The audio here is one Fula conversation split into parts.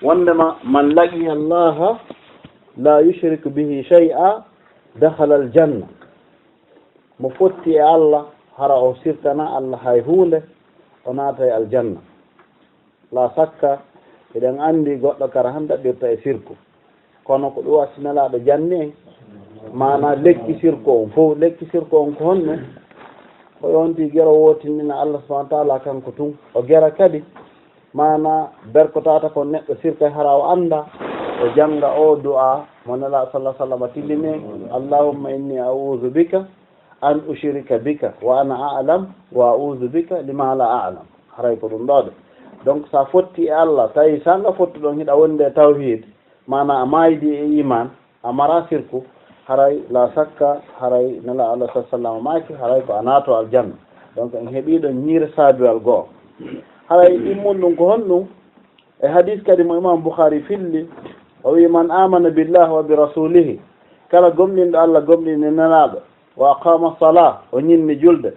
wondema man laqiya allaha la yushriku bihi shay'a dakhala aljanna mo fotti e Allah hara o sirtana Allah hay hunde o naata e aljanna la sakka eɗen andi goɗɗo kara han daɗɗirta e sirku kono ko ɗum wassinalaɗo janni mana lekki sirku on fof lekki sirku on ko honno o yonti gero wotinina Allah subhanahu wa ta'ala kanko tun o gera kadi mana berkotata ko neɗɗo sirka hara o anda o janga o du'a mo nela sallallahu alaihi wasallam tillime allahumma inni a'udhu bika an ushrika bika wa ana a'lam wa a'udhu bika lima la a'lam haray ko ɗum ɗo donc sa fotti e Allah tawi sanga fotti ɗon hiɗa wonde tawhid mana a maydi e iman a mara sirku haray la sakka haray nela Allah sallallahu alaihi wasallam maki haray ko anato aljanna donc en heɓi ɗon ñiire sabiwal go'o haray ɗimmon ɗum ko honɗum e hadis kadi mo imam Bukhari filli o wi man amana billahi wa bi rasulihi kala gomɗinɗo Allah gomɗini nelaɗo wa aqama salah o ñinni julde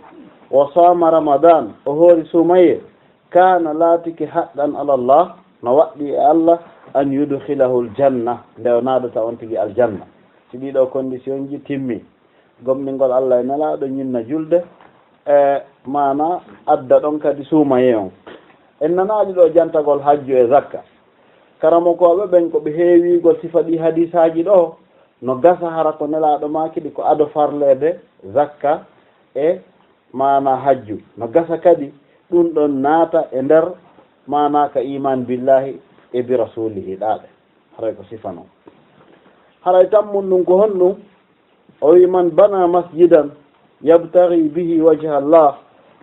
wa sama ramadan o hoori sumaye kana laatiki haɗɗan ala Allah no waɗɗi e Allah an yudkhilahu aljanna nde o naadata on tigi aljanna si ɗiɗo condition ji timmi gomɗingol Allah e nelaɗo ñinna julde e mana adda ɗon kadi sumaye on en nanaɗi ɗo jantagol hajju e zakka karamokoɓe ɓen koɓe heewigol sifa ɗi hadisaji ɗo no gasa hara ko nelaɗo makiɗi ko ado farlede zakka e mana hajju no gasa kadi ɗum ɗon naata e nder mana ka iman billahi e bi rasulihi ɗaɗe haray ko sifa noon haray tammun ɗum ko honɗum o wi man bana masjidan yabtaghi bihi wajha Allah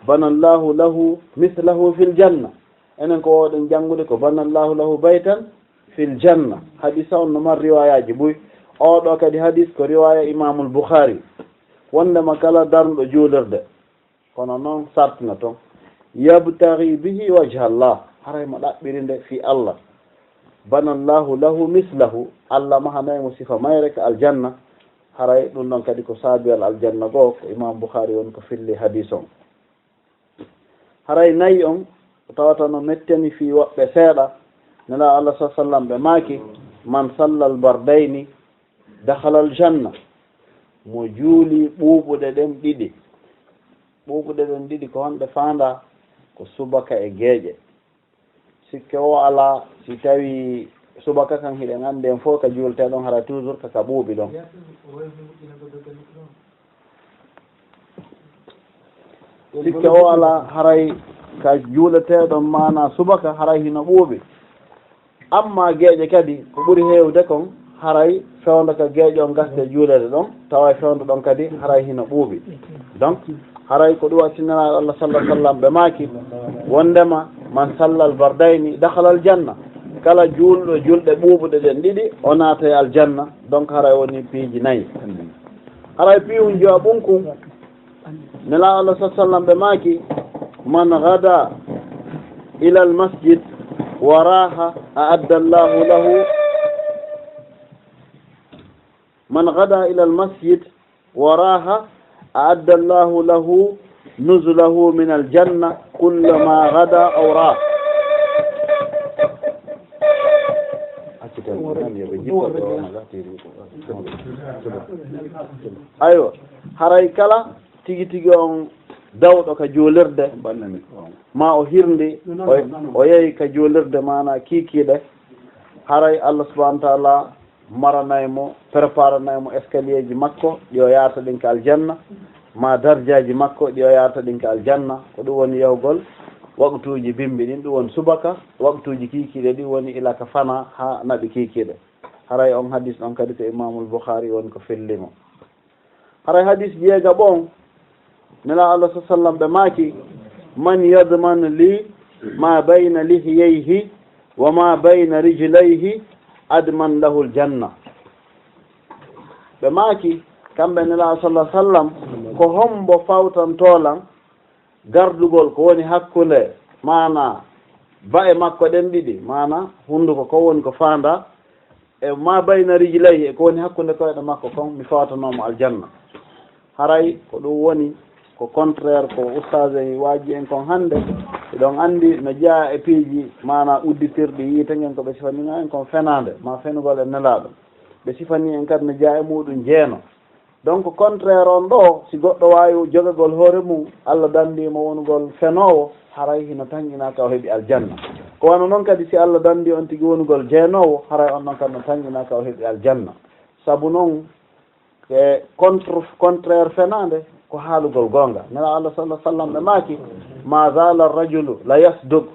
bana Allahu lahu mislahu fil janna enen ko oɗen janngude ko bana Allahu lahu baytan fil janna hadisa on no mar riwayaji ɓuy oɗo kadi hadis ko riwaya imamul Bukhari wondema kala darnuɗo juulirde kono noon sartina toon yabtaghi bihi wajha Allah haray mo ɗaɓɓiri nde fi Allah bana Allahu lahu mislahu Allah mahanaymo sifa mayre ko aljanna haray ɗum ɗon kadi ko saabiyal aljanna goo ko imam Bukhari woni ko filli hadis on haray nayi on tawata no mettani fi woɓɓe seeɗa nela Allah sallallahu alaihi wasallam ɓe maaki man sallal bardayni dakhala aljanna mo juuli ɓuuɓuɗe ɗen ɗiɗi ɓuuɓuɗe ɗen ɗiɗi ko honɗe faanda ko subaka e geeƴe sikke o ala si tawi subaka kan hiɗen andi en fof ka juulte ɗon hara toujours kaka ɓuuɓi ɗon sikke o ala haray ka juuleteɗon mana subaka haray hino ɓuuɓi amma geeƴe kadi ko ɓuri heewde kon haray fewndo ka geeƴe on gasde juulede ɗon tawa fewndo ɗon kadi haray hino ɓuuɓi donc haray ko ɗum wattinanaɗo Allah sallallahu alaihi wasallam ɓe maaki wondema man sallal bardayni dakhala aljanna kala juulɗo julɗe ɓuuɓuɗe ɗen ɗiɗi o naata e aljanna donc haray woni piiji nayyi haray piiwum jowa ɓunkum nela Allah sallallahu alaihi wasallam ɓe maaki man gada ila almasjid wa raha a'adda Allahu lahu man gada ila almasjid wa raha a'adda Allahu lahu nuzulahu min aljanna kullama gada aw raha aywa haray kala tigi tigi on dawɗo ka juulirde ma o hirndi o yehi ka juulirde mana kiikiiɗe haray Allah subhanahu wa ta'ala maranaymo préparanaymo escalier ji makko ɗi o yarata ɗin ka aljanna ma dardiaji makko ɗi o yarata ɗin ka aljanna ko ɗum woni yahugol waqtuji bimbi ɗin ɗum woni subaka waqtuji kiikiiɗe ɗi woni ilaka fana ha naɓi kiikiiɗe haray on hadis ɗon kadi ko imamul Bukhari woni ko fellimo haray hadis jeega ɓon nela Allah sallallahu alaihi wasallam ɓe maaki man yadman li ma bayna lihiyayhi wa ma bayna rijlayhi adman lahu aljanna ɓe maaki kamɓe nela sallallahu alaihi wasallam ko hombo fawtantolan gardugol ko woni hakkunde mana ba e makko ɗen ɗiɗi mana hunduko ko woni ko faanda e ma bayna rijlayhi e ko woni hakkunde koyɗe makko kon mi fawtanomo aljanna haray ko ɗum woni ko contraire ko ustage waji en kon hande iɗon anndi no jeeya e piiji mana udditirɗi yiite ngen ko ɓe sifanino en kon fenande ma fenugol e nelaaɗo ɓe sifani en kadi no jeeya e muɗum jeeno donc contraire on ɗo si goɗɗo wawi jogagol hoore mum Allah dandimo wonugol fenowo haray hino tanƴinaka o heeɓi aljanna ko wano noon kadi si Allah dandi on tigui wonugol jeenowo haray on noon kadi no tanƴinaka o heeɓi aljanna saabu noon e contraire fenade ko haalugol gonga nela Allah sallah sallam ɓe maaki ma zala rajulu la yasduk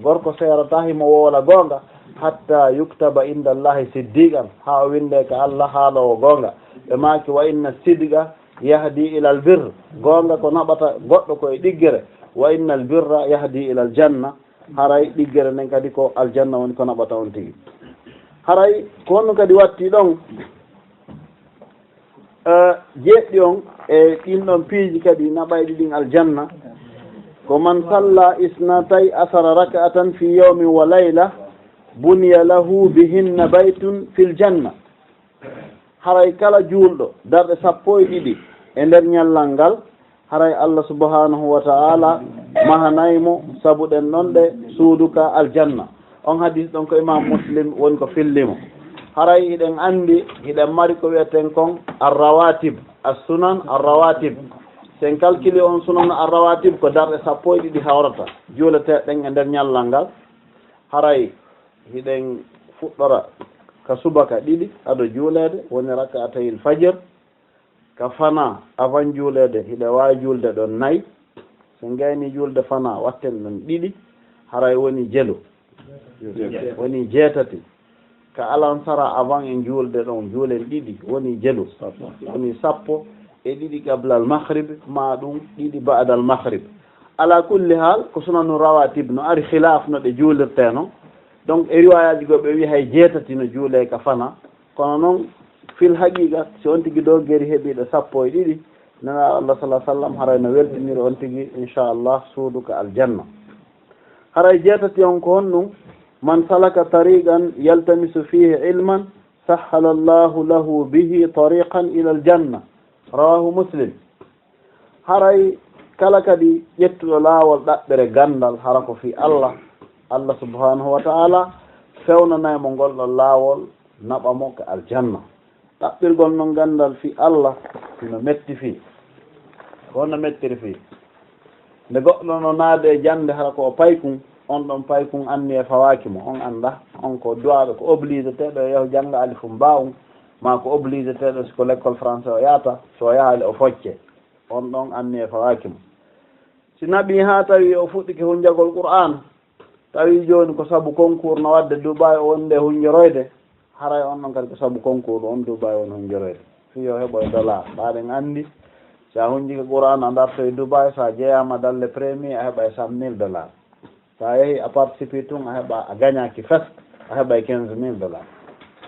gorko serata himo woola gonga hatta yuktaba inda allahi siddiqan ha o winde ka Allah haalowo gonga ɓe maaki wa inna sidqa yahdi ila al birre gonga ko naɓata goɗɗo koye ɗiggere wa inna al birra yahdi ila al janna haray ɗiggere nden kadi ko aljanna woni ko naɓata on tigui haray ko honno kadi watti ɗon jeeɗɗi on e ɗinɗon piiji kadi naɓayɗi ɗin aljanna ko man salla isnatay asara raka'atan fi yawmin wa layla buniya lahu bihinna baytun fil janna haray kala juulɗo darɗe 12 e nder ñallal ngal haray Allah subhanahu wa ta'ala mahanaymo sabu ɗen ɗon ɗe suuduka aljanna on hadis ɗon ko imam muslim woni ko fillimo haray hiɗen anndi hiɗen mari ko wiyeten kon arrawatib assunan arrawatib sen calcule on sunan arrawatib ko darɗe 12 hawrata juuleteɗen e nder ñallal ngal haray hiɗen fuɗɗora ka subaka 2 aɗo juulede woni rak'atayil fajr ka fana avant juulede hiɗe wawi julde ɗon 4 so gayni julde fana watten ɗon 2 haray woni jelu woni jeetati ka alansara avant en julde ɗon juulen 2 woni jelu woni 10 qablal maghrib ma ɗum 2 ba'dal maghrib ala kulli hal ko sunanu rawatib no ari khilaf no ɗe juulirte noon donc e riwayaji go ɓe wi hay jeetati no juule ka fana kono noon fil haqiqa si on tigui ɗo gueri heeɓiɗo 12 nana Allah sallah sallam haray no weltiniri on tigui inchallah suuduka aljanna haray jeetati on ko honɗum man salaka tariqan yaltamisu fihi ilman sahhala Allahu lahu bihi tariqan ila aljanna rawahu muslim haray kala kadi ƴettuɗo laawol ɗaɓɓere gandal hara ko fi Allah subhanahu wa ta'ala fewnanaymo ngolɗon laawol naɓamo ko aljanna ɗaɓɓirgol noon gandal fi Allah no metti fi wonno mettiri fi nde goɗɗo no naade e jande hara ko o paykum on ɗon paykum anni e fawakimo on anda on ko duwaɓe ko obligé teɗo e yahu jangga alifu mbawum ma ko obligé teɗo siko l'école français o yaata so yaali o focce on ɗon anni e fawakimo si naɓi ha tawi o fuɗɗike hunjagol qur'an tawi joni ko saabu concours no wadde Dubai o wonde hunjoroyde haray on ɗon kadi ko saabu concours on Dubai woni hunjoroyde fiyo heɓoye dollar ɓaɗen andi sa hunjike qur'an a darto e Dubai sa jeeyama dalle premier a heɓa e $100,000 sa yeehi a participe tun a heɓa a gagnaki fest a heɓa e $15,000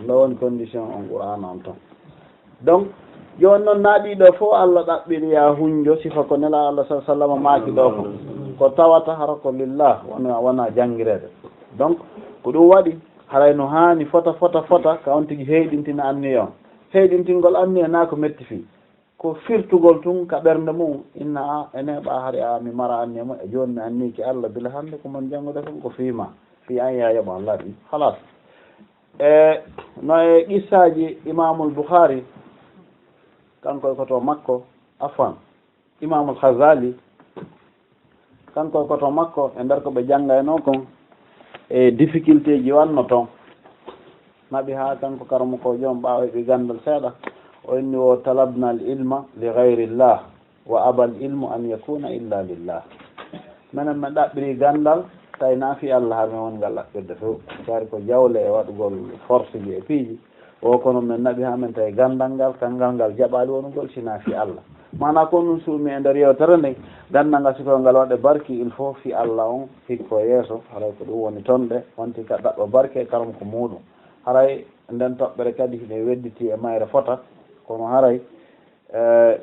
ɗo woni condition on qur'an on ton donc joni noon naaɗiɗo fof Allah ɗaɓɓiri ya hunjo sifa ko nela Allah sa sallam maaki ɗo ko tawata hara ko lillah wona jangirede donc ko ɗum waɗi haray no hani fota ka on tigui heyɗintina anni on heyɗintingol anni na ko metti fi ko firtugol tun ka ɓernde mum inna ene ɓa haari mi mara anni mo e joni mi anniki Allah bila hande ko mon jangude kon ko fiima fi an ya yoɓa laaɓi halas no e qissaji imamul Bukhari kanko koto makko afan imamul Ghazali kanko koto makko e nder ko ɓe janggayno kon e difficulté ji wanno toon naɓi ha kanko karamo ko joom ɓawoyɓe gandal seeɗa o inni o talabna al ilma li gayrillah wa aba al ilmu an yakuna illa lillah minen min ɗaɓɓiri gandal tawi naafi Allah har min woni ngal ɗaɓɓirde fo sari ko jawle e waɗugol force ji e piiji o kono min naɓi ha min tawi gandal ngal kangal ngal jaɓali wonugol si naafi Allah mana ko ɗum suumi e nder yewtere nden gandal ngal siko ngal waɗe barki il faut fi Allah on hikko yeeso haray ko ɗum woni toon ɗe wonti ka ɗaɓɓa barke karam ko muɗum haray nden toɓɓere kadi hiɗe wedditi e mayre fota kono haray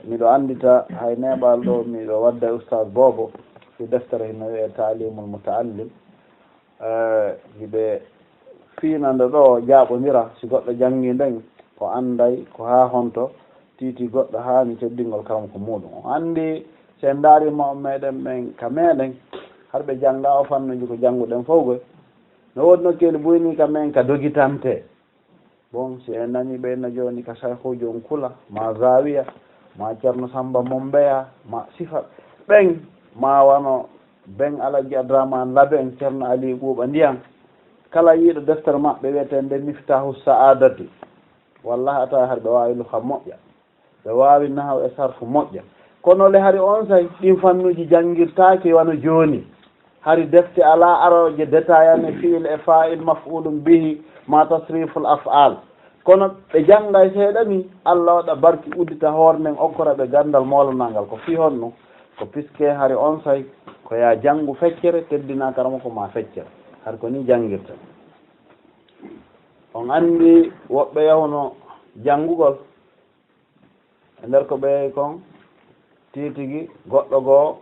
miɗo andita hay neɓal ɗo miɗo wadda oustad Bobo fi deftere hino wiye talimul mutaallim hiɓe fiinande ɗo jaaɓodira si goɗɗo janggi nden ko anday ko ha honto titi goɗɗo hani teddingol karam ko muɗum o andi sen daarima o meɗen ɓen ka meɗen harɓe jannga o fannuji ko jannguɗen fof goy no woodi nokkeli buyni ka men ka dogitante bon si en nani ɓeyno joni ka sayhuji on kula ma zawiya ma ceerno samba mombeya ma sifa ɓen ma wano ben alaji adraman labe en ceerno ali ɓuuɓa ndiyan kala yiiɗo deftere maɓɓe wiyete nde miftahu saadati wallahi ata har ɓe wawi luha moƴƴa ɓe wawi nahaw e sarfu moƴƴa kono le hari on say ɗin fannuji janguirtaki wano joni hari defte ala aroje détaillane fiil e fa'il maf'ulum bihi ma tasriful af'al kono ɓe janggay seeɗa ni Allah waɗa barki uddita hoore nden okkora ɓe gandal molanangal ko fi honno ko puisque hari on say ko ya janngu feccere teddina karama ko ma feccere har ko ni janngirta on anndi woɓɓe yahuno janngugol e ndeer ko ɓeey kon tiitigi goɗɗo goo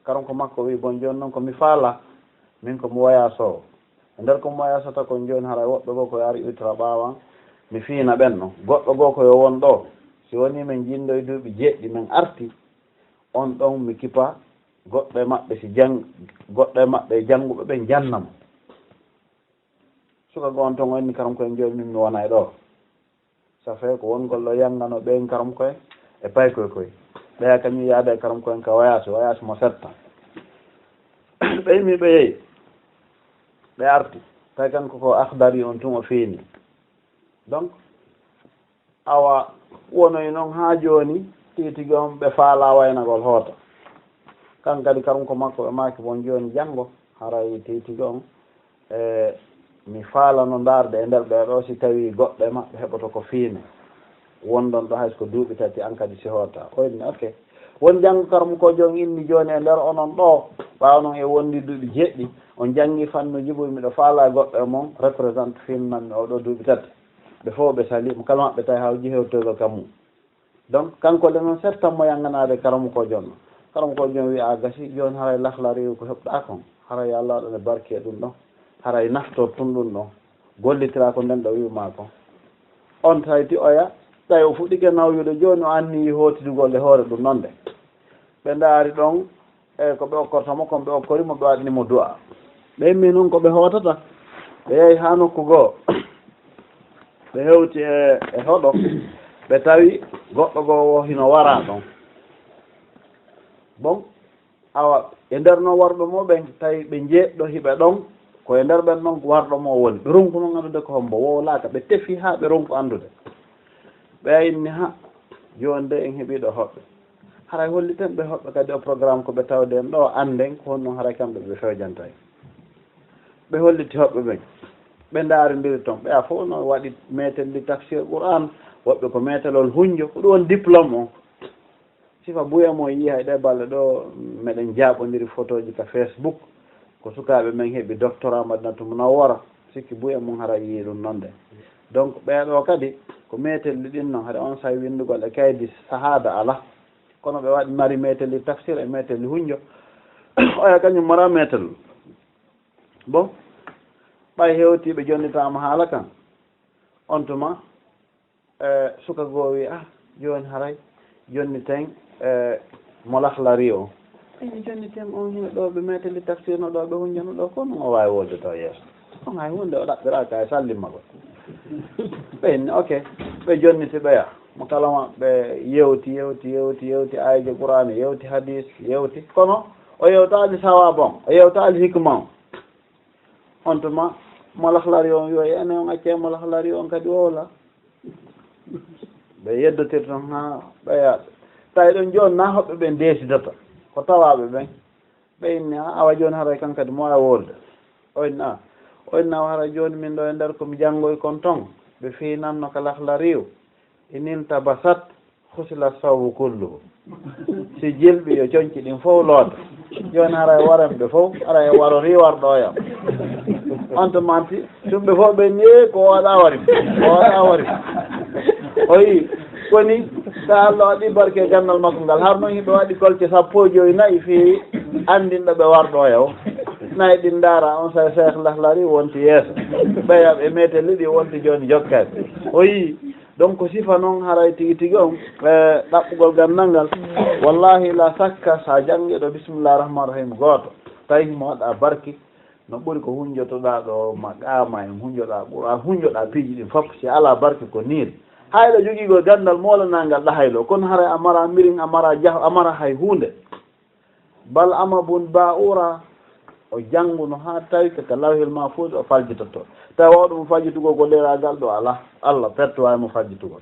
karam ko makko wi bon jooni noon ko mi faala min ko mi woyaasoo e ndeer ko mi woyaasota kon jooni haray woɓɓe goo ko ari ultra ɓaawan mi fiina ɓen no goɗɗo goo ko yo won ɗo si woni min jinndo e duuɓi jeeɗɗi min arti on ɗon mi kipa goɗɗo e maɓɓe si goɗɗo e maɓɓe jannguɓe ɓen jannamo suka goon ton onni karam koye jooni min mi wona e ɗo ça fait ko wongol ɗo yanngano ɓen karam koye e pay koye koye ɓeya kañum yaada e karam koyen ka wayasi mo 7 ans ɓe yimi ɓe yeeyi ɓe arti tawi kanko ko akhdari on tun o fiini donc awa wonoy noon ha jooni titigi on ɓe faala waynagol hoota kan kadi karum ko makko ɓe maaki bon jooni janngo haray titigi on mi faalano ndaarde e ndeer ɓeeɗo si tawi goɗɗo e maɓɓe heɓoto ko fiine wonɗon ɗo hayso ko duuɓi tati an kadi si hoota oyni ok won janngo karum ko jooni inni jooni e ndeer onon ɗo ɓaawa noon e wondi duuɓi jeeɗɗi on janngi fannuji ɓuri miɗo faala goɗɗo e mon représente finnanmi oɗo duuɓi tati ɓe fof ɓe salimo kala maɓɓe tawi hawji hewtogo kam mum donc kanko le noon certainement yanganade karamu ko jonno karamu ko joni wiya gasi joni haray lahlari ko heɓɗa kon haray Allah waɗane barke e ɗum ɗon haray nafto tun ɗum ɗon gollitira ko nden ɗo wiwma kon on tayti oya tawi o fuɗɗike nawyude joni o anni hotidugol e hoore ɗum noon de ɓe daari ɗon e ko ɓe okkortamo kon ɓe okkorimo ɓe waɗnimo du'a ɓe immi noon ko ɓe hootata ɓe yeehi ha nokku goo ɓe hewti e hoɗo ɓe tawi goɗɗo goo hino wara ɗon bon awa e nder noon warɗo mo ɓen tawi ɓe jeeɗɗo hiɓe ɗon koye nder ɓen ɗon warɗo mo woni ɓe ronku noon andude ko hombo wowlaka ɓe tefi ha ɓe ronku andude ɓe inni ha joni de en heeɓiɗo hoɓɓe haray holliten ɓe hoɓɓe kadi o programme ko ɓe tawde en ɗo anden ko honnoon haray kamɓe ɓe fewjantay ɓe holliti hoɓɓe ɓen ɓe ndaarindiri toon ɓeya fof no waɗi metelli tafsir qouran woɓɓe ko metelol hunjo ko ɗum won diplôme o sifa buya mo yii hay ɗe balɗe ɗo meɗen jaaɓodiri photo ji ka Facebook ko sukaaɓe men heeɓi doctorat Madinatu Munawwara sikki buya mum hara yii ɗum noon de donc ɓeeɗo kadi ko metelli ɗin noon haɗa on sawi windugol e kaydi sahada ala kono ɓe waɗi mari metelli tafsir e metelli hunjo oya kañum mara metel bon ɓay hewtiɓe jonnitama haala kan on tuma suka goo wi joni haray jonniten mo lahlari o jonnitem on hino ɗo ɓe metelli tafsir no ɗo ɓe hunjano ɗo ko non o wawi wolde to yeeso on hay hunde o ɗaɓɓiraka e sallimmago ɓenni ok ɓe jonniti ɓeya mo kalama ɓe yewti ayje qur'an yewti hadis yewti kono o yewtali sawaba on o yewtali hikma on on tuma mo lahlari on wiyo ene on acce mo lahlari on kadi wowla ɓe yeddotir ton ha ɓeya tawi ɗon joni na hoɓɓe ɓen desidata ko tawaɓe ɓen ɓe inni awa joni haray kan kadi mo wawi wolde oyni awa haray joni min ɗo e nder komi janggoy kon ton ɓe finanno ka lahlari o inin tabasat husila sawbu kulluhu si jilɓi yo coñci ɗin fof looda joni haray waranɓe fof ara e waro riwarɗoyam on to manti tumɓe fof ɓe ni ko waɗa wari o yi koni sa Allah waɗi barke gandal makko ngal har noon hiɓe waɗi kolce 14 fi andinɗo ɓe warɗoya o nayi ɗin daara on sa cheikh lahlari wonti yeeso ɓeyaɓe e metelli ɗi wonti joni jokkade o yi donc ko sifa noon haray tigi on ɗaɓɓugol gandal ngal wallahi la sakka sa jangguiɗo bisimillahi rahmani rahim goto tawi mo waɗa barki no ɓuri ko hunjotoɗa ɗo ma qama en hunjoɗa ɓura hunjoɗa piiji ɗin fof si ala barki ko niil hayɗo jogiigo gandal molanangal ɗahaylo kono hara amara mirin amara jah amara hay hunde bal ama bun ba ura o jannguno ha tawi kaka lawhel ma fuu o faljitoto tawi wawɗo mo fajjitugol ko leragal ɗo ala Allah pertowawi mo fajjitugol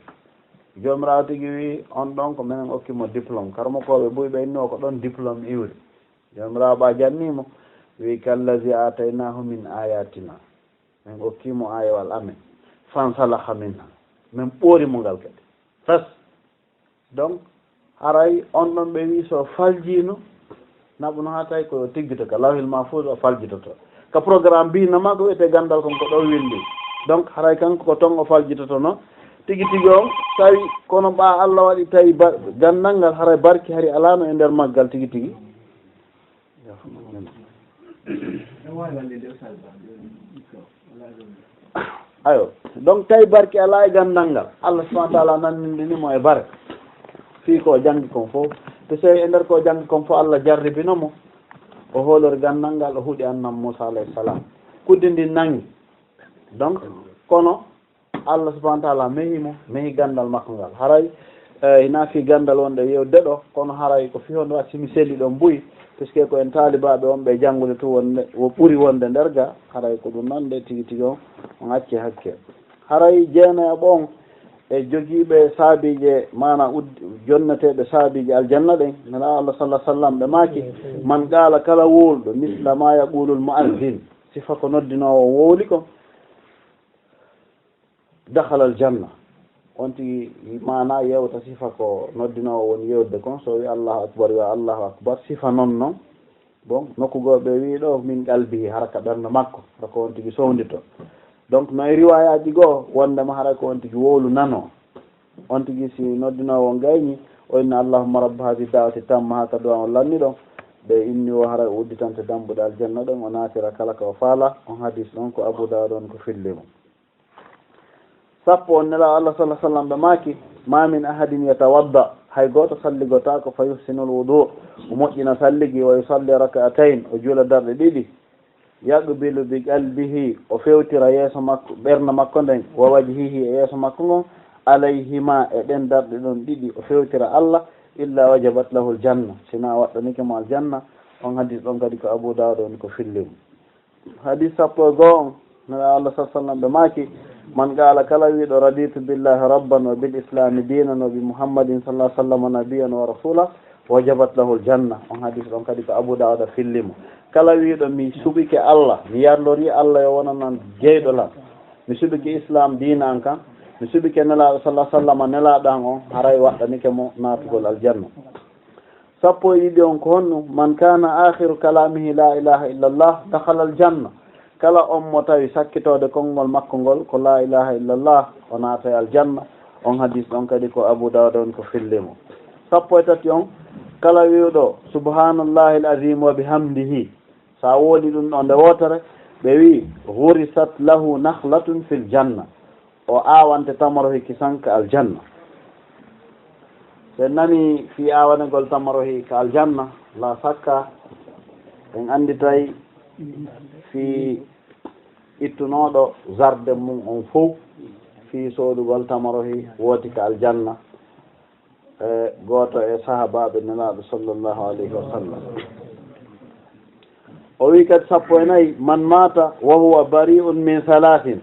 jomirawo tigi wi on ɗon ko minen okkimo diplôme karmokoɓe ɓuy ɓenno ko ɗon diplôme iwri jomirawo ɓa jannimo wi kallazi ataynahu min ayatina min okkimo ayewal amen fansalaha minha min ɓoorimo ngal kadi fes donc haray on ɗon ɓe wi so faljino naɓuno ha tawi ko tiggito ka lawhel ma fuu o faljitoto ka programme mbinoma ko wiyete gandal kon ko ɗo windi donc haray kanko ko ton o faljitoto no tigi tigi on tawi kono ɓa Allah waɗi tawi gandal ngal haray barki hari alano e nder maggal tigi tigi ayo donc tawi barki ala e gandal ngal Allah subahana taala nannindinimo e bare fii ko janggi kon fof te so e nder ko janggi kon fof Allah jarribinomo o hoolori gandal ngal o huuɗi annam Moussa alayhi salam kudde ndi nangi donc kono Allah subahana taala mehimo mehi gandal makko ngal haray ina fi gandal wonde yewde ɗo kono haray ko fihonde wat simi selli ɗon mbuyi puisque ko en taalibaɓe on ɓe janngude tu wonde wo ɓuri wonde nder ga haray ko ɗum noon de tigi tigi on acci hakke haray jeena ɓon e jogiiɓe saabije mana jonneteɓe saabije aljanna ɗen nana Allah sallah sallam ɓe maaki man qaala kala wulɗo misla ma yaqulul muazzin sifa ko noddinowo wowli ko dakhala aljanna on tigi mana yewta sifa ko noddinowo woni yewde kon so wi allahu akbar wi allahu akbar sifa noon noon bon nokkugoɓe wi ɗo min qalbihi haraka ɓernde makko hako on tigi sowndito donc no e riwayaji goo wondema haray ko on tigi wowlu nano on tigi si noddinowo gayni o inna allahumma rabba hadi dawati tamma haka duwa on lanni ɗon ɓe inni o haray o udditante dambuɗe aljanna ɗon o natira kala ka o faala on hadis ɗon ko Abu Dawud on ko fillimo sappo on nela Allah sallah sallam ɓe maaki ma min ahadin yatawadda hay goto salligotako fa yuhsinul wudu o moƴƴina salligi wa yusalli rak'atayn o juula darɗe ɗiɗi yaqbilu bi qalbihi o fewtira yeeso makko ɓernde makko nden wa wajhihi e yeeso makko ngon alayhima e ɗen darɗe ɗon ɗiɗi o fewtira Allah illa wajabat lahu aljanna sina waɗɗanike mo aljanna on hadis ɗon kadi ko Abu Dawud on ko fillimo hadis sappo e goo on nela Allah sa sallam ɓe maaki man qaala kala wiiɗo raditu billahi rabban wa bil islami dinan wa bi muhammadin sallah sallam nabiyan wa rasula wajabat lahu aljanna on hadis ɗon kadi ko Abu Dawud fillimo kala wiiɗo mi suɓike Allah mi yarlori Allah yo wona noon jeyɗo lam mi suɓike islam diina an kan mi suɓike nelaɗo sallah sallam nelaɗan on haray waɗɗanike mo natugol aljanna sappo e ɗiɗi on ko honno man kana akhiru kalamihi la ilaha illa allah dakhala aljanna kala on mo tawi sakkitode konngol makko ngol ko la ilaha illallah o naata e aljanna on hadis ɗon kadi ko Abu Dawud on ko fillimo sappo e tati on kala wiwɗo subhanallahi alazim wa bihamdihi sa woodi ɗum ɗo nde wotere ɓe wi hurisat lahu nakhlatun fil janna o awante tamaro hikki sanka aljanna sen nani fi awanegol tamaro hikka aljanna la sakka en andi tawi fi ittunoɗo zarde mum on fof fi soodugol tamarohi wooti ka aljanna e goto e sahabaɓe nelaɗo sallllahu alayhi wa sallam o wi kadi sappo e nayyi man mata wa huwa bari'un min salatin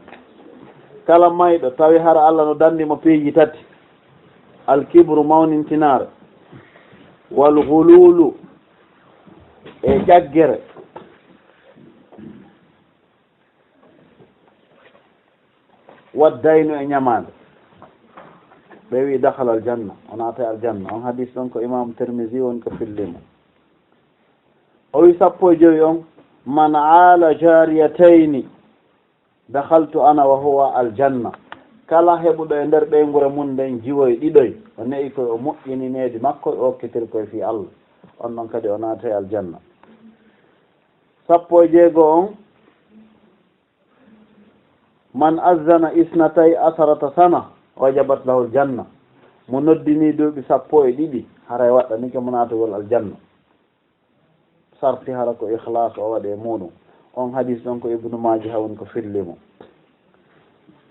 kala mayɗo tawi hara Allah no dandimo piiji tati alkibru mawnintinare wal hululu e ƴaggere waddayno e ñamande ɓe wi dakhala aljanna o naata aljanna on hadis ɗon ko imam Tirmidhi woni ko fillimo o wi sappo e joyi on man aala jariyatayni dakhaltu ana wa huwa aljanna kala heɓuɗo e nder ɓeygure mum nden jiwoye ɗiɗoy o ne'i koye o moƴƴini needi makko o okkitir koye fi Allah on ɗon kadi o naata e aljanna sappo e jeego on man azzana isnatay asarata sana wajabat lahu aljanna mo noddini duuɓi sappo e ɗiɗi haray waɗɗanike mo naatugol aljanna sarti hara ko ikhlas o waɗe muɗum on hadis ɗon ko ibnu majah woni ko fillimo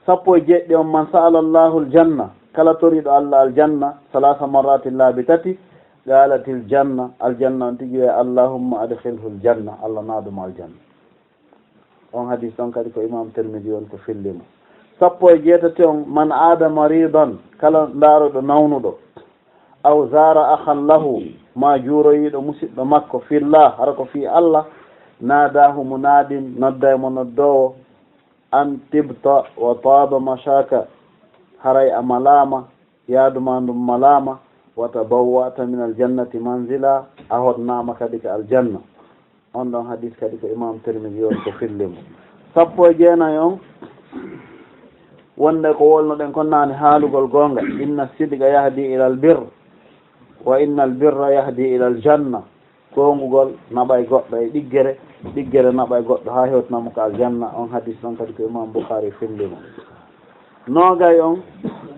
sappo e jeɗɗi on man sa'ala Allahu aljanna kala toriɗo Allah aljanna salasa marrati laabi tati qalatil janna aljanna on tigi allahumma adkhilhu aljanna Allah naaduma aljanna on hadis ɗon kadi ko imam Tirmidhi on ko fillimo sappo e jeetati on man aada maridan kala ndaaroɗo nawnuɗo aw zara akhan lahu ma juuroyiɗo musidɗo makko fillah hara ko fi Allah naadahu munadin nodda mo noddowo an tibta wa taaba mashaka haray a malama yaaduma ndum malama wa tabawwata min aljannati manzila a hotnama kadi ko aljanna on ɗon hadis kadi ko imam Tirmidhi on ko fillimo sappo e jeenayi on wonde ko wolnoɗen kon naane haalugol gonga inna sidqa yahdi ila albir wa inna albirra yahdi ila aljanna gongugol naɓay goɗɗo e ɗiggere naɓay goɗɗo ha hewtanamo ko aljanna on hadis ɗon kadi ko imam Bukhari fillimo nogay on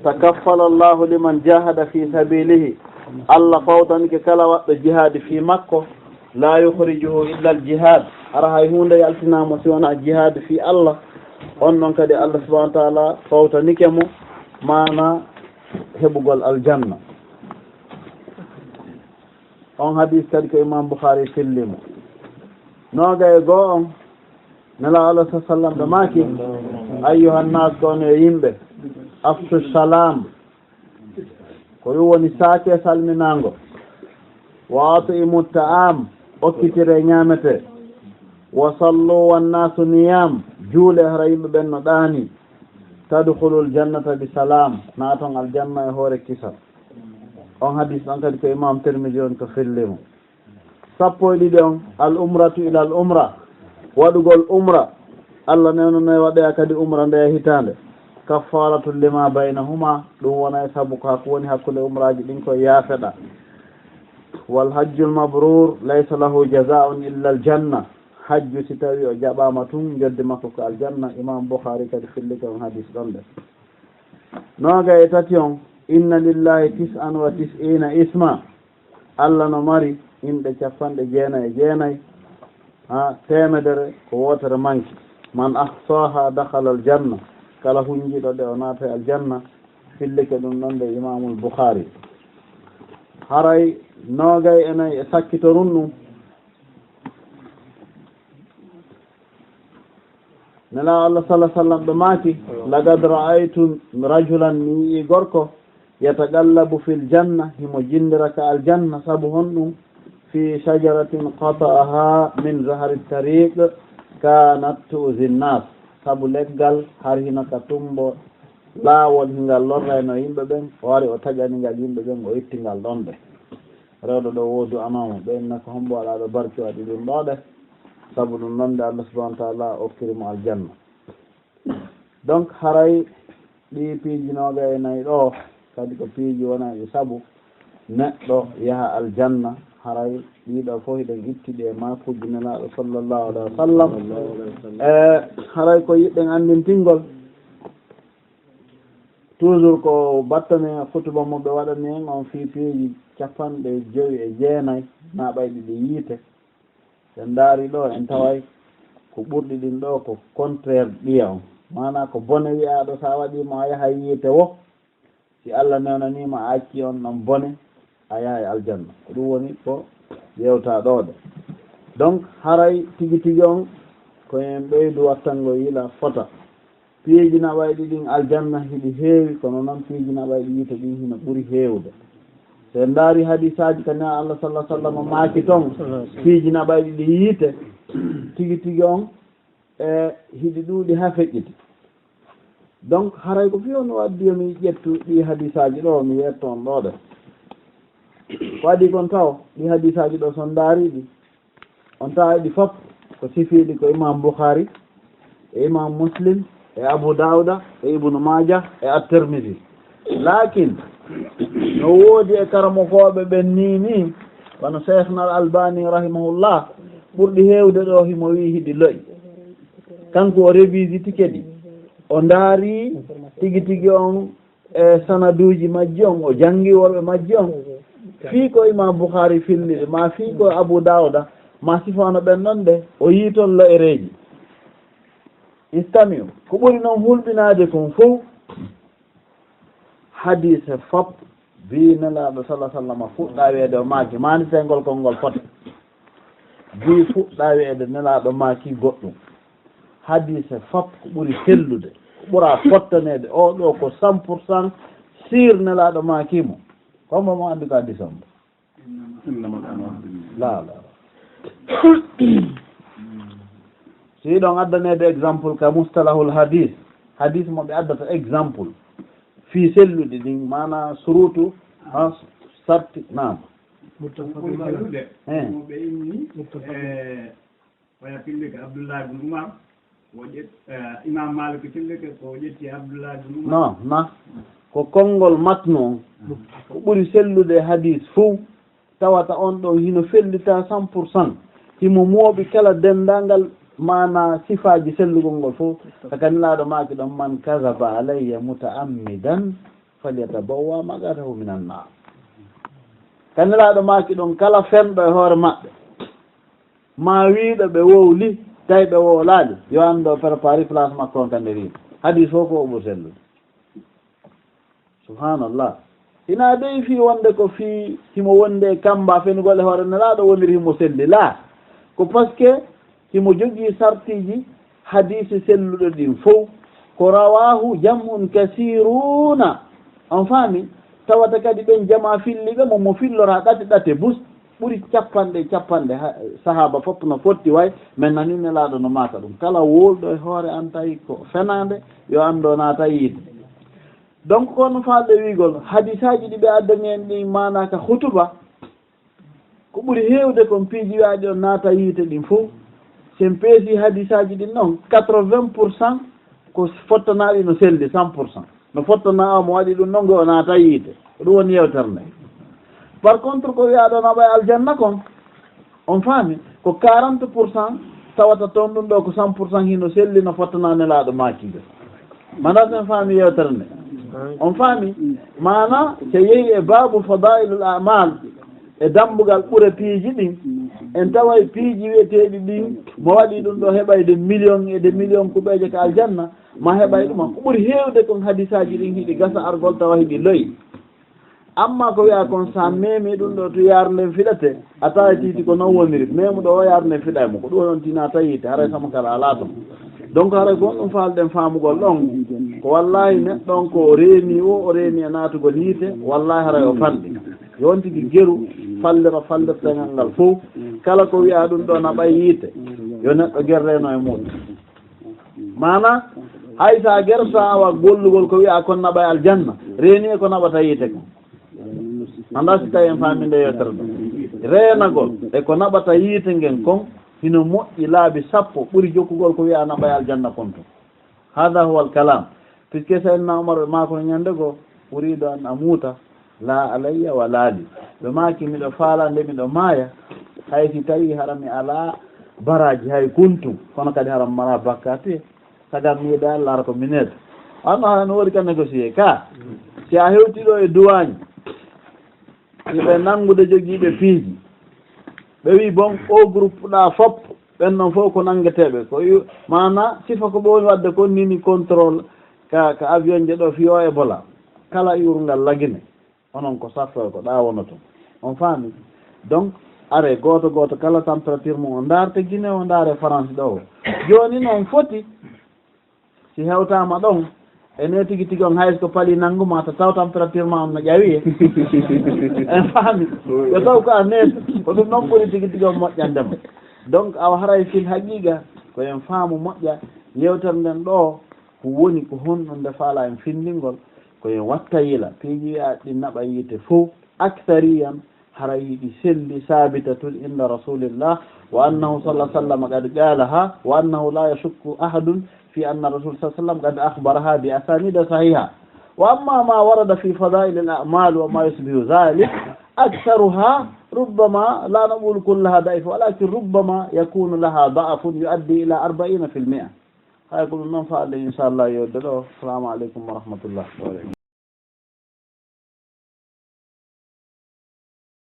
takaffala Allahu liman jahada fi sabilihi Allah fawtanike kala waɗɗo jihadi fi makko la yukhrijuhu illa aljihad ara hay hunde yaltinamo si wona jihad fi Allah on noon kadi Allah subhanahu wa ta'ala fawtanike mo mana heɓugol aljanna on hadis kadi ko imam Bukhari fillimo noga e goo on nela Allah sallam ɗo maki ayyuhan nas kono e yimɓe aftu salam ko ɗum woni saake salminago wa atimu ta'am okkitire ñamete wa sallu wannasu niyam juule hara yimɓe ɓen no ɗaani tadkhulul jannata bi salam naaton aljanna e hoore kisa on hadis ɗon kadi ko imam Tirmidhi on ko fillimo sappo e ɗiɗi on al umratu ila al umra waɗugol umra Allah newnono waɗoya kadi umra nde hitande kaffaratu lima baynahuma ɗum wona e sabu ko hakko woni hakkude umraji ɗin koye yaafeɗa wal hajjul mabrur laysa lahu jazaa'un illa al janna hajju si tawi o jaɓama tun jodde makko ko aljanna imam Bukhari kadi fillike on hadis ɗon ɗe noga e tati on inna lillahi tis'an wa tis'ina isma Allah no mari inɗe 99 ha temedere ko wotere manki man ahsaha dakhala aljanna kala hunjiɗo ɗe o naata aljanna fillike ɗum ɗon de imamul Bukhari haray nogay enayi e sakkitorun ɗum nela Allah sallallahu alaihi wasallam ɗo maaki lagad ra'aytu rajulan mi yi gorko yataqallabu fil janna himo jindira ka aljanna sabu honɗum fi shajaratin qata'aha min zahari tariq kanat tu'zi an-nas sabu leggal har hino ka tumbo laawol hingal lorrayno yimɓe ɓen o wari o taƴaningal yimɓe ɓen o ittingal ɗon ɗe rewɗo ɗo woodu amamo ɓenna ko hombo waɗa ɗo barki waɗi ɗum ɗoɗe sabu ɗum noon de Allah subhanahu wa ta'ala okkirimo aljanna donc haray ɗi piijinoga e nayyi ɗo kadi ko piiji wona e sabu neɗɗo yaha aljanna haray ɗiɗo fof hiɗen ittiɗi e makuji nelaɗo sallllahu alayhi wa sallam haray ko yiɗɗen andintingol toujours ko battane kutuba mo ɓe waɗani en on fi piiji 59 naɓay ɗiɗi yiite en daari ɗo en taway ko ɓurɗi ɗin ɗo ko contraire ɗiya on mana ko bone wiyaɗo sa waɗimo a yaha yiite wo si Allah newnanima a acci on ɗon bone a yaha e aljanna ko ɗum woni ko yewta ɗoɗe donc haray tigi tigi on koyen ɓeydu wattango yila fota piiji naɓayɗi ɗin aljanna hiɗi heewi kono noon piiji naɓayɗi yiite ɗin hino ɓuuri heewde so en daari hadisaji kane Allah sallallahu alaihi wasallam maaki toon piiji naɓayɗi ɗi yiite tigi tigi on hiɗi ɗuuɗi ha feƴƴiti donc haray ko fi on waddi yomi ƴettu ɗi hadisaji ɗo mi yettoon ɗoɗe ko waɗi kon taw ɗi hadisaji ɗo son daariɗi on tawa ɗi fof ko sifiɗi ko imam Bukhari e imam Muslim e Abu Dawuda e Ibnu Majah e at-Tirmidhi lakin no woodi e karamokoɓe ɓen ni kono Cheikhna al-Albani rahimahullah ɓurɗi heewde ɗo himo wi hiɗi loyi kanko o revisitike ɗi o ndaari tigi tigi on e sanaduji majji on o jangi worɓe majji on fii ko imam Bukhari filliɗe ma fii ko Abu Dawuda ma sifano ɓen noon de o yiitollo e reeji istamio ko ɓuri noon hulɓinade kon fof hadise fop wi nelaɗo sallah sallam fuɗɗa wiyeede o maaki manitengol kolngol fota wi fuɗɗa wiyeede nelaɗo maaki goɗɗum hadise fop ko ɓuri sellude ko ɓura fottanede oɗo ko 100% sir nelaɗo maakimo comme mo andi ko addi sombo la si ɗon addanede exemple ka mustalahul hadis mo ɓe addata exemple fi sellude ɗin mana surutu sarti nam ɓe inni waya pillike Abdoullah bin Oumar o ƴet imam Malik pillike ko ƴetti Abdoullah bin Oumar non ko konngol matnu on ko ɓuri sellude hadis fou tawata on ɗon hino fellita 100% himo mooɓi kala dendangal mana sifaji sellugol ngol fof takanilaɗo maki ɗon man kasaba alayya mutaammidan falyatabawwa maqatahu minan nar kanilaɗo maki ɗon kala fenɗo e hoore maɓɓe ma wiɗo ɓe wowli tawi ɓe wowlaɗi yo ando préparé place makko on kande riiɗo hadis fof ko o ɓuri sellude subhanallah ina dey fi wonde ko fi himo wonde kamba fenugol e hoore nelaɗo woniri himo selli la ko par ce que himo jogii sartiji hadise selluɗo ɗin fof ko rawahu jamun kasiruna on faami tawata kadi ɓen jama filliɓe momo fillora ɗate bus ɓuri capanɗe sahaba fof no fotti way min nani nelaɗo no mata ɗum kala wolɗo e hoore an tawi ko fenade yo ando naata yiide donc kono falɗe wiigol hadisaji ɗi ɓe addani en ɗi manaka hutuba ko ɓuri hewde kon piiji wiyaɗi on naata yiite ɗin fof sen peesi hadisaji ɗin noon 80% ko fottanaɗi no selli 100% no fottana mo waɗi ɗum noon go o naata yiite ko ɗum woni yewtere nde par contre ko wiyaɗo no ɓay aljanna kon on faami ko 40% tawata toon ɗum ɗo ko 100% hino selli no fottana nelaɗo makiɓe mana sen faami yewtere nde on faami mana so yehi e babu fadailul amal e dambugal ɓura piiji ɗin en taway piiji wiyeteɗi ɗin mo waɗi ɗum ɗo heɓayde million e de million kuɓeje ko aljanna ma heɓay ɗuma ko ɓuri hewde kon hadisaji ɗin hiɗi gasa argol tawa hiɗi loyi amma ko wiya kon sa memi ɗum ɗo to yarde fiɗate a tawa titi ko noon woniri memuɗo o yarde fiɗaymo ko ɗum ɗon tina tawite haray sama kala ala ton donc haray gon ɗum falɗen famugol ɗon ko wallahi neɗɗon ko reeni o reeni e natugol yiite wallahi haray o fanɗi yon tigui gueru fallirtengal ngal fof kala ko wiya ɗum ɗo naɓay yiite yo neɗɗo guerreno e muɗum mana hay sa guersa awa gollugol ko wiya kon naɓay aljanna reeni e ko naɓata yiite ko anda si tawi en faminde yettere ɗo reenagol e ko naɓata yiite ngen kon hino moƴƴi laabi 10 ɓuri jokkugol ko wiya naɓay aljanna kon to hada huwa al kalam puisque saydna Oumar mako ñande go uriɗo an a muuta la alayya wa laali ɓe maki miɗo faala nde miɗo maaya hay si tawi hara mi ala baraji hay kuntum kono kadi hara mara bakkati sagam miyiɗa Allah ara ko minede anno hara no wori ka négocié ka si a hewtiɗo e duwañi ɓe nangude jogiiɓe piiji ɓe wi bon o groupe ɗa fop ɓen noon fof ko nangueteɓe ko mana sifa ko ɓe woni wadde kon nini contrôle ka avion je ɗo fiyo e bola kala yurngal lagine onon ko safto ko ɗa wona toon on faami donc are goto kala température mum o ndarte Guinée o ndaare France ɗo joni noon foti si hewtama ɗon ene tigi on hayso ko paali nangguma to taw température ma on no ƴawi en faami yo taw ko a neesa ko ɗum noon ɓuri tigi on moƴƴandema donc awa haray fil haqiqa ko en faamu moƴƴa yewtere nden ɗo ko woni ko honɗo nde faala en findingol ko en watta yila piiji wiya ɗi naɓa yiite fof actariyan hara yiɗi selli sabitatun inda rasulillah wa annahu sallah sallam qad qalaha wa annahu la yashukku ahadun في أن الرسول صلى الله عليه وسلم قد أخبرها بأسانيد صحيحة وأما ما ورد في فضائل الأعمال وما يشبه ذلك أكثرها ربما لا نقول كلها ضعيف ولكن ربما يكون لها ضعف يؤدي إلى 40%. هاي كل ننفع إن شاء الله يودله. السلام عليكم ورحمة الله وبركاته.